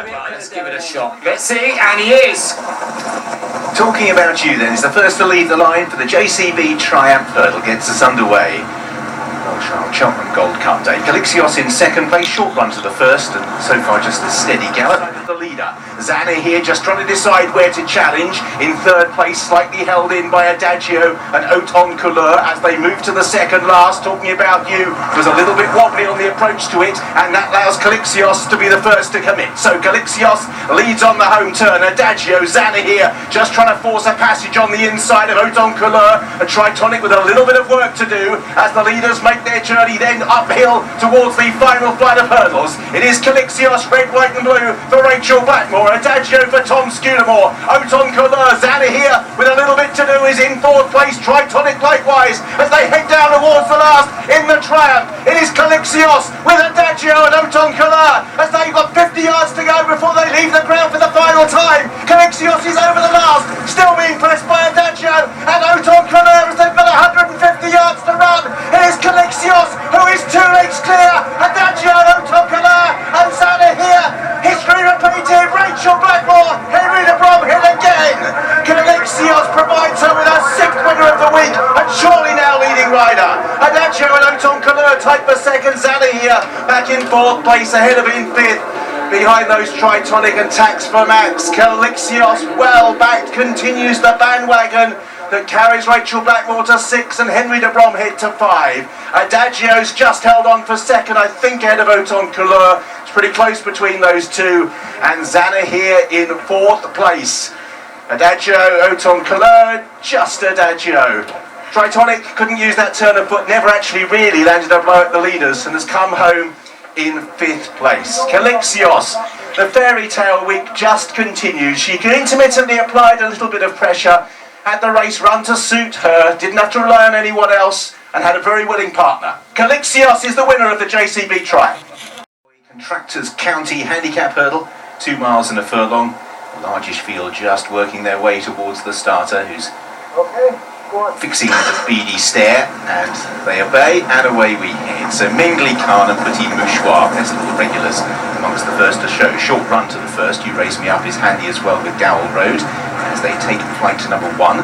Right, let's give it a shot. Let's see, and he is. Talking about you then, is the first to leave the line for the JCB Triumph Hurdle. Gets us underway. Wellchild Cheltenham Gold Cup day. Calixios in second place, short run to the first, and so far just a steady gallop. The leader, Zana here, just trying to decide where to challenge. In third place, slightly held in by Adagio and Auton Couleur as they move to the second last. Talking about you, was a little bit wobbly on the approach to it, and that allows Calixios to be the first to commit. So Calixios leads on the home turn. Adagio, Zana here, just trying to force a passage on the inside of Auton Couleur. A Tritonic with a little bit of work to do as the leaders make their journey then uphill towards the final flight of hurdles. It is Calixios, red, white and blue for Rachel Blackmore, Adagio for Tom Scudamore, Auton Couleur, Zana here with a little bit to do is in fourth place, Tritonic likewise as they head down towards the last in the Triumph. It is Calixios with Adagio and Auton Couleur as they've got 50 yards to go before they leave the ground for the final time. Calixios is over the last, still being pressed by Adagio and Auton Couleur as they've got 150 yards to run. It is Calixios who is 2 lengths clear. Adagio, Auton Couleur and Zana here. History repeated. Rachel Blackmore, Henry de Brom hit again. Calixios provides her with her 6th winner of the week and surely now leading rider. Adagio and Auton Couleur tied for second. Zana here back in 4th place ahead of in 5th. Behind those Tritonic and Tax for Max. Calixios well backed continues the bandwagon that carries Rachel Blackmore to 6 and Henry de Bromhead to 5. Adagio's just held on for second, I think ahead of Auton Couleur. It's pretty close between those two. And Zana here in 4th place. Adagio, Auton Couleur, just Adagio. Tritonic couldn't use that turn of foot, never actually really landed a blow at the leaders and has come home in 5th place. Calixios, the fairy tale week just continues. She intermittently applied a little bit of pressure, had the race run to suit her, didn't have to rely on anyone else, and had a very willing partner. Calixios is the winner of the JCB Triumph. Contractors County Handicap Hurdle, 2 miles and a furlong. A largish field just working their way towards the starter, who's fixing the beady stare, and they obey, and away we head. So Mingli Khan and Petit Mouchoir, there's the little regulars amongst the first to show. Short run to the first, You Raise Me Up is handy as well with Gowell Road, as they take flight to number 1,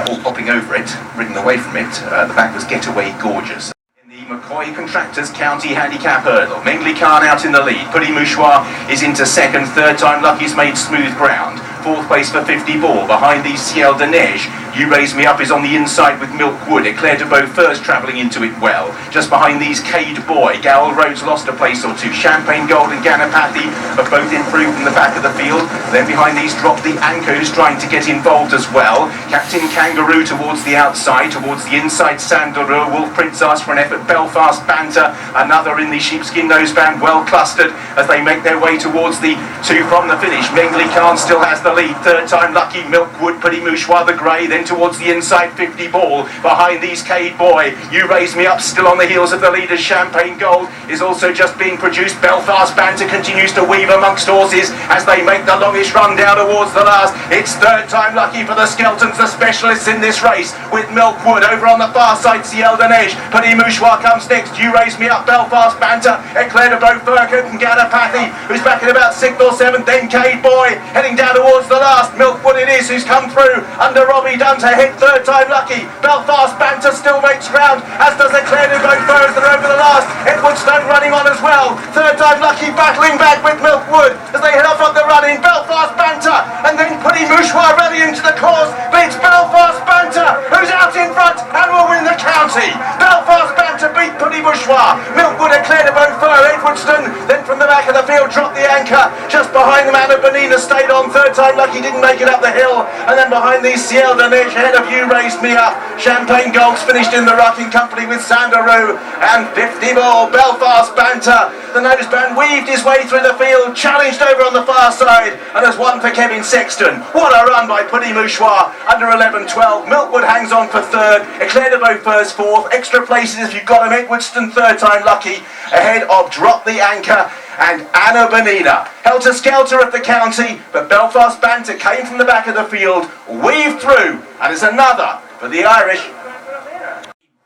all popping over it, ridden away from it. The back was Getaway Gorgeous. In the McCoy Contractors County Handicap Hurdle, Mingli Khan out in the lead, Petit Mouchoir is into second, third time Lucky's made smooth ground. 4th place for 50 Ball, behind the Ciel de Neige. You Raise Me Up is on the inside with Milkwood. Eclair de Beau first travelling into it well. Just behind these Cade Boy. Gowell Road's lost a place or two. Champagne Gold and Ganapathy have both improved in the back of the field. Then behind these Drop the Anchors trying to get involved as well. Captain Kangaroo towards the outside. Towards the inside Sandalur. Wolf Prince asks for an effort. Belfast Banter. Another in the sheepskin noseband, well clustered as they make their way towards the 2 from the finish. Mingli Khan still has the lead. Third time Lucky, Milkwood, Petit Mouchoir the grey. Then towards the inside 50 Ball. Behind these Cade Boy. You Raise Me Up still on the heels of the leaders. Champagne Gold is also just being produced. Belfast Banter continues to weave amongst horses as they make the longest run down towards the last. It's third time Lucky for the Skeltons, the specialists in this race, with Milkwood over on the far side. Ciel de Neige. Petit Mouchoir comes next. You Raise Me Up, Belfast Banter, Eclair de Beau Furkin and Ganapathy, who's back in about 6th or 7th. Then Cade Boy heading down towards the last. Milkwood it is who's come through under Robbie Dunn to head third time Lucky. Belfast Banter still makes ground, as does Eclair de Beau Fur as they're over the last. Edwardstone running on as well. Third time Lucky battling back with Milkwood as they head off on the running. Belfast Banter and then Petit Mouchoir rallying to the cause, but it's Belfast Banter who's out in front and will win the county. Belfast Banter beat Petit Mouchoir. Milkwood, Eclair de Beau Fur, Edwardstone then from the back of the field Drop the Anchor. Just behind them Anna Bonina stayed on. Third time Lucky didn't make it up the hill, and then behind these Ciel de Neige ahead of You Raised Me Up. Champagne Gold's finished in the ruck in company with Sandaroo and 50 Ball. Belfast Banter, the noseband weaved his way through the field, challenged over on the far side, and has won for Kevin Sexton. What a run by Petit Mouchoir under 11-12. Milkwood hangs on for third. Eclair de Beau Fur's 4th. Extra places if you've got him. Edwardstone third time Lucky ahead of Drop the Anchor and Anna Bonina. Helter Skelter at the county, but Belfast Banter came from the back of the field, weaved through, and is another for the Irish.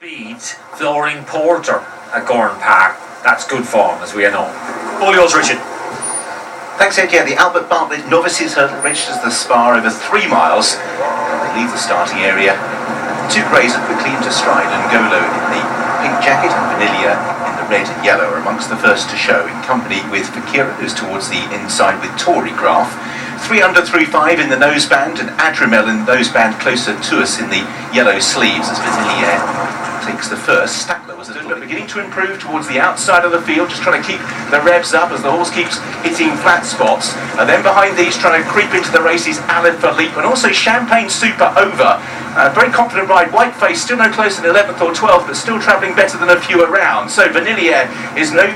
Beat Flooring Porter at Gorn Park. That's good form, as we know. All yours, Richard. Thanks, Ed. Yeah, the Albert Bartlett Novices Hurdle registers the Spa over 3 miles. They leave the starting area. 2 greys are quickly into stride, and Golo in the pink jacket and Vanilla in the red and yellow are amongst the first to show, in company with Fakira, who's towards the inside with Tory Graph. 3 under through 5 in the noseband, and Adrimel in the noseband closer to us in the yellow sleeves as Vanilla takes the first. Statler was beginning to improve towards the outside of the field, just trying to keep the revs up as the horse keeps hitting flat spots. And then behind these, trying to creep into the races, Alain Philippe and also Champagne Super over. Very confident ride. Whiteface still no closer than 11th or 12th, but still travelling better than a few around. So Vanilla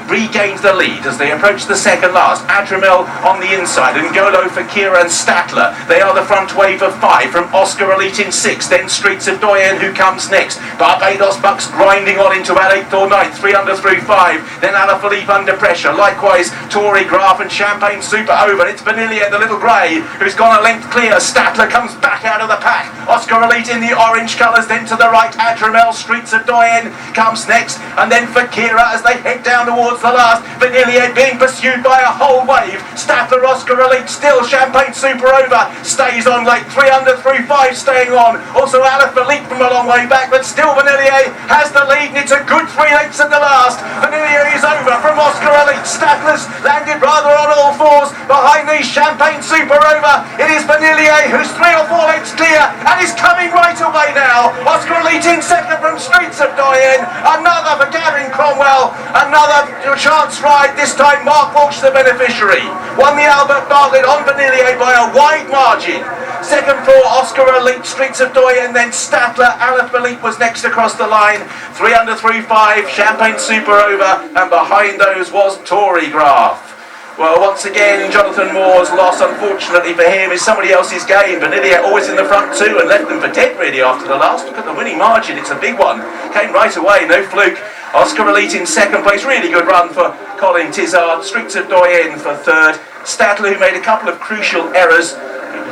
regains the lead as they approach the second last. Adrimel on the inside, and Golo, Fakira and Statler. They are the front wave of 5 from Oscar Elite in 6th. Then Streets of Doyen, who comes next. Barbados Bucks grinding on into about 8th or 9th. 3 under through 5. Then Alain Philippe under pressure. Likewise, Tory Graph and Champagne Super over. It's Vanilla, the little grey, who's gone a length clear. Statler comes back out of the pack. Oscar Elite in the orange colours, then to the right, Adrimel, Streets of Doyen comes next, and then Fakira as they head down towards the last. Vanilla being pursued by a whole wave. Statler, Oscar Elite, still Champagne Super over, stays on late. 3 under through 5 staying on. Also Alain Philippe from a long way back, but still Vanilla has the lead, and it's a good 3 lengths at the last. Vanilla is over from Oscar Elite. Statler's landed rather on all fours. Behind these, Champagne Super over. It is Vanilla who's 3 or 4 lengths clear and is coming right away now. Oscar Elite in 2nd from Streets of Doyen. Another for Gavin Cromwell. Another chance ride. This time Mark Walsh the beneficiary. Won the Albert Bartlett on Vanilla by a wide margin. 2nd for Oscar Elite, Streets of Doyen, then Statler. Alain Philippe was next across the line. 3 under through 5. Champagne Super over, and behind those was Tory Graph. Well, once again, Jonathan Moore's loss, unfortunately for him, is somebody else's gain. Vanilla always in the front too, and left them for dead really after the last. Look at the winning margin, it's a big one. Came right away, no fluke. Oscar Elite in 2nd place, really good run for Colin Tizard. Streets of Doyen for 3rd. Statler, who made a couple of crucial errors,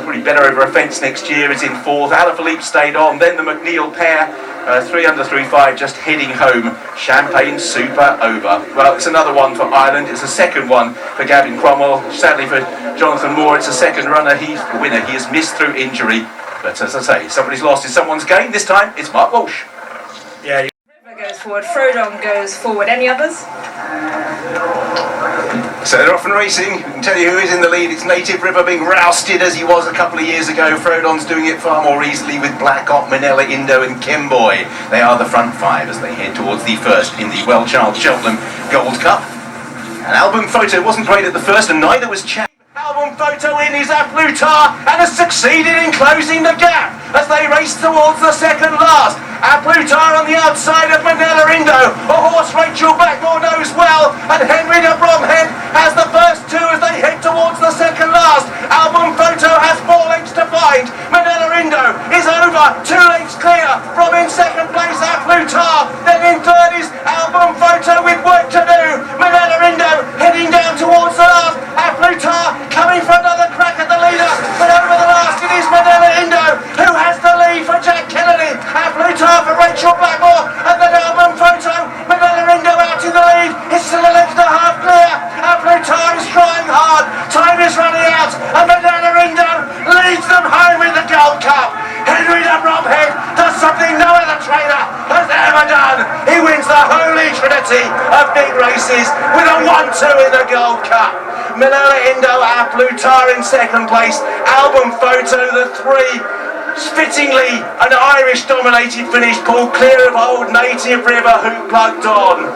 probably better over a fence next year, is in 4th. Alain Philippe stayed on, then the McNeil pair. 3 under through 5, just heading home. Champagne Super over. Well, it's another one for Ireland. It's a 2nd one for Gavin Cromwell. Sadly for Jonathan Moore, it's a 2nd runner. He's the winner. He has missed through injury. But as I say, somebody's lost is someone's gain. This time, it's Mark Walsh. Yeah. River goes forward. Frodon goes forward. Any others? So they're off and racing. I can tell you who is in the lead. It's Native River being rousted as he was a couple of years ago. Frodon's doing it far more easily with Blackot, Manila, Indo and Kemboy. They are the front 5 as they head towards the first in the Wellchild Cheltenham Gold Cup. An album photo wasn't great at the first, and neither was Chad. Album photo in is Aplutar and has succeeded in closing the gap as they race towards the second last. Aplutar on the outside of Manila Indo. A horse Rachel Blackmore knows well, and Henry de Bromhead has the first 2 as they head towards the second last. Album photo has 4 lengths to find. Manila Indo is over, 2 lengths clear from in 2nd place Aplutar. Then in 3rd is Album photo with work to do. Manila Indo heading down towards the last. Aplutar coming for another crack at the leader, but over the last it is Manila Indo who has the lead for Jack Kennedy. Aplutar for Rachel Blackmore, and then Album photo. Manila Indo out in the lead. It's still a length and a half clear. Aplutar is trying hard. Time is running out, and Manila Indo leads them home in the Gold Cup. Henry de Bromhead does something no other trainer has ever done. He wins the holy trinity of big races with a 1-2 in the Gold Cup. Manila Indo, Aplutar in 2nd place. Album photo, the 3. Fittingly, an Irish-dominated finish pulled clear of old Native River, who plugged on.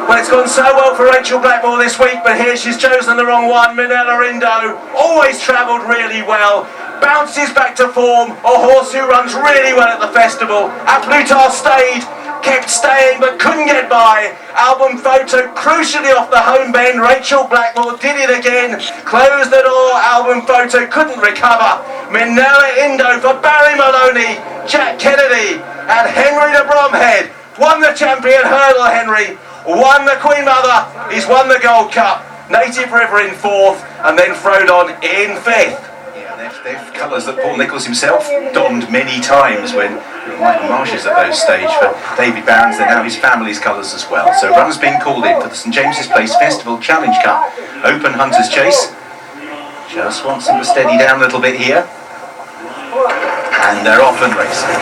Well, it's gone so well for Rachel Blackmore this week, but here she's chosen the wrong one. Manila Indo always travelled really well. Bounces back to form. A horse who runs really well at the festival. Aplutar stayed. Kept staying but couldn't get by. Album photo crucially off the home bend. Rachel Blackmore did it again. Closed the door. Album photo couldn't recover. Manila Indo for Barry Maloney, Jack Kennedy and Henry de Bromhead. Won the champion hurdle, Henry. Won the Queen Mother. He's won the Gold Cup. Native River in 4th, and then Frodon in 5th. They're colours that Paul Nicholls himself donned many times when Michael Marsh's at those stage for David Barron's, they're now his family's colours as well. So runners being called in for the St James's Place Festival Challenge Cup Open Hunters Chase. Just wants them to steady down a little bit here. And they're off and racing.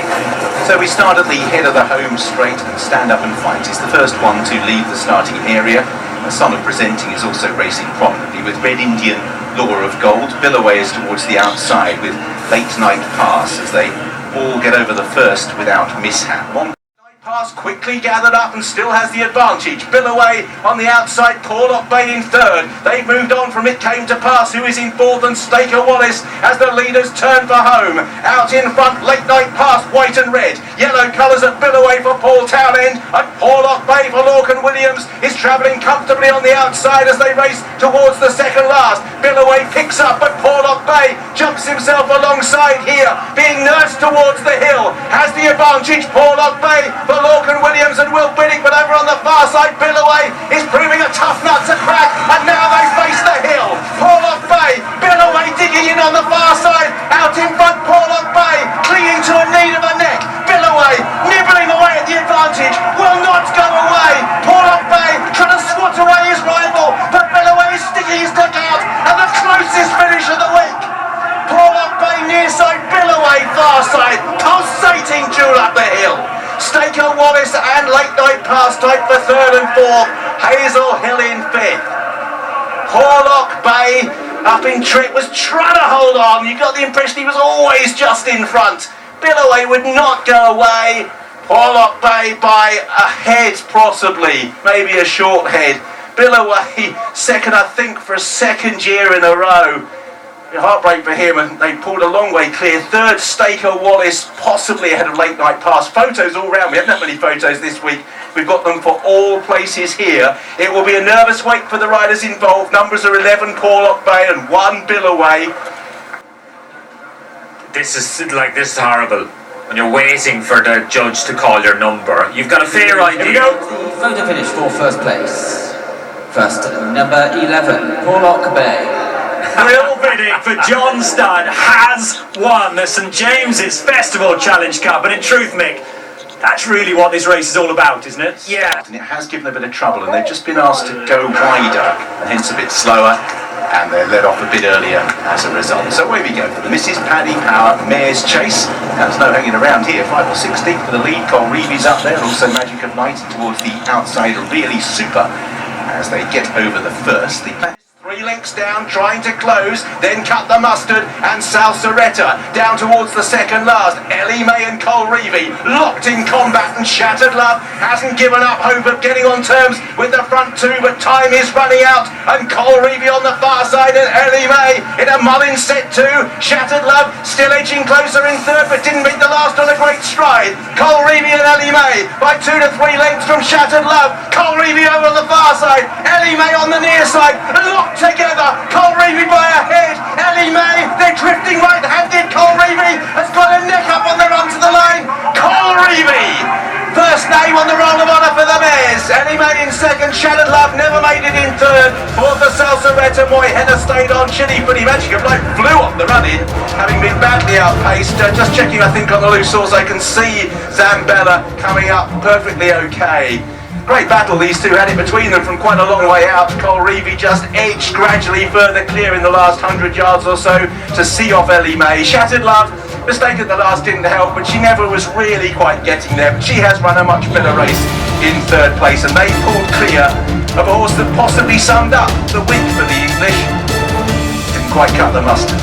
So we start at the head of the home straight, and Stand Up and Fight is the first one to leave the starting area. The Son of Presenting is also racing prominently with Red Indian Law of Gold. Billaway is towards the outside with Late Night Pass as they all get over the first without mishap. One Pass quickly gathered up and still has the advantage. Billaway on the outside, Porlock Bay in third. They've moved on from It Came to Pass, who is in fourth, and Staker Wallace as the leaders turn for home. Out in front, Late Night Pass, white and red. Yellow colours at Billaway for Paul Townend, and Porlock Bay for Lorcan Williams is travelling comfortably on the outside as they race towards the second last. Billaway picks up, but Porlock Bay jumps himself alongside here, being nursed towards the hill. Has the advantage, Porlock Bay for Lorcan Williams and Will Biddick, but over on the far side, Billaway is proving a tough nut to crack, and now they face the hill. Porlock Bay, Billaway digging in on the far side, out in front, Porlock Bay clinging to a knee of the neck. Billaway nibbling away at the advantage, will not go away. Porlock Bay trying to swat away his rival, but Billaway is sticking his neck out, and the closest finish of the week. Porlock Bay near side, Billaway far side, pulsating duel up the hill. Staker Wallace and Late Night Pass tight for third and fourth. Hazel Hill in fifth. Porlock Bay up in trip was trying to hold on. You got the impression he was always just in front. Billaway would not go away. Porlock Bay by a head possibly, maybe a short head. Billaway second, I think, for a second year in a row. Heartbreak for him, and they pulled a long way clear. Third, Staker Wallace, possibly ahead of Late Night Pass. Photos all round. We haven't had many photos this week. We've got them for all places here. It will be a nervous wait for the riders involved. Numbers are 11 Porlock Bay and 1 Billaway. This is horrible. When you're waiting for the judge to call your number, you've got a fair idea. Here we go. The photo finish for first place. First, number 11, Porlock Bay. Will Biddick for Johnstone has won the St James's Festival Challenge Cup, and in truth, Mick, that's really what this race is all about, isn't it? Yeah. And it has given a bit of trouble, and they've just been asked to go wider, and hence a bit slower, and they're let off a bit earlier as a result. So away we go for the Mrs. Paddy Power Mare's Chase. There's no hanging around here. 5 or 6 deep for the lead. Colreevy's up there, also Magic of Night towards the outside, really super as they get over the first. The 3 lengths down, trying to close, then cut the mustard, and Salsaretta down towards the second last. Ellie May and Colreevy locked in combat, and Shattered Love hasn't given up hope of getting on terms with the front two, but time is running out, and Colreevy on the far side, and Ellie May in a Mullin set two. Shattered Love still edging closer in third, but didn't beat the last on a great stride. Colreevy and Ellie May by 2 to 3 lengths from Shattered Love. Colreevy over the far side, Ellie May on the near side, locked together. Colreevy by a head. Ellie May, they're drifting right-handed. Colreevy has got a neck up on the run to the line. Colreevy, first name on the roll of honour for the mares. Ellie May in second. Shattered Love never made it in third. Fourth, the Salsaretta. Moy Henna stayed on. Chitty Pretty Magic of Light flew off the run-in, having been badly outpaced. Just checking, I think, on the loose source, I can see Zambella coming up perfectly okay. Great battle, these two had it between them from quite a long way out. Colreevy just edged gradually further clear in the last 100 yards or so to see off Ellie May. Shattered Love, mistake at the last didn't help, but she never was really quite getting there. But she has run a much better race in third place, and they pulled clear of a horse that possibly summed up the week for the English. Didn't quite cut the mustard.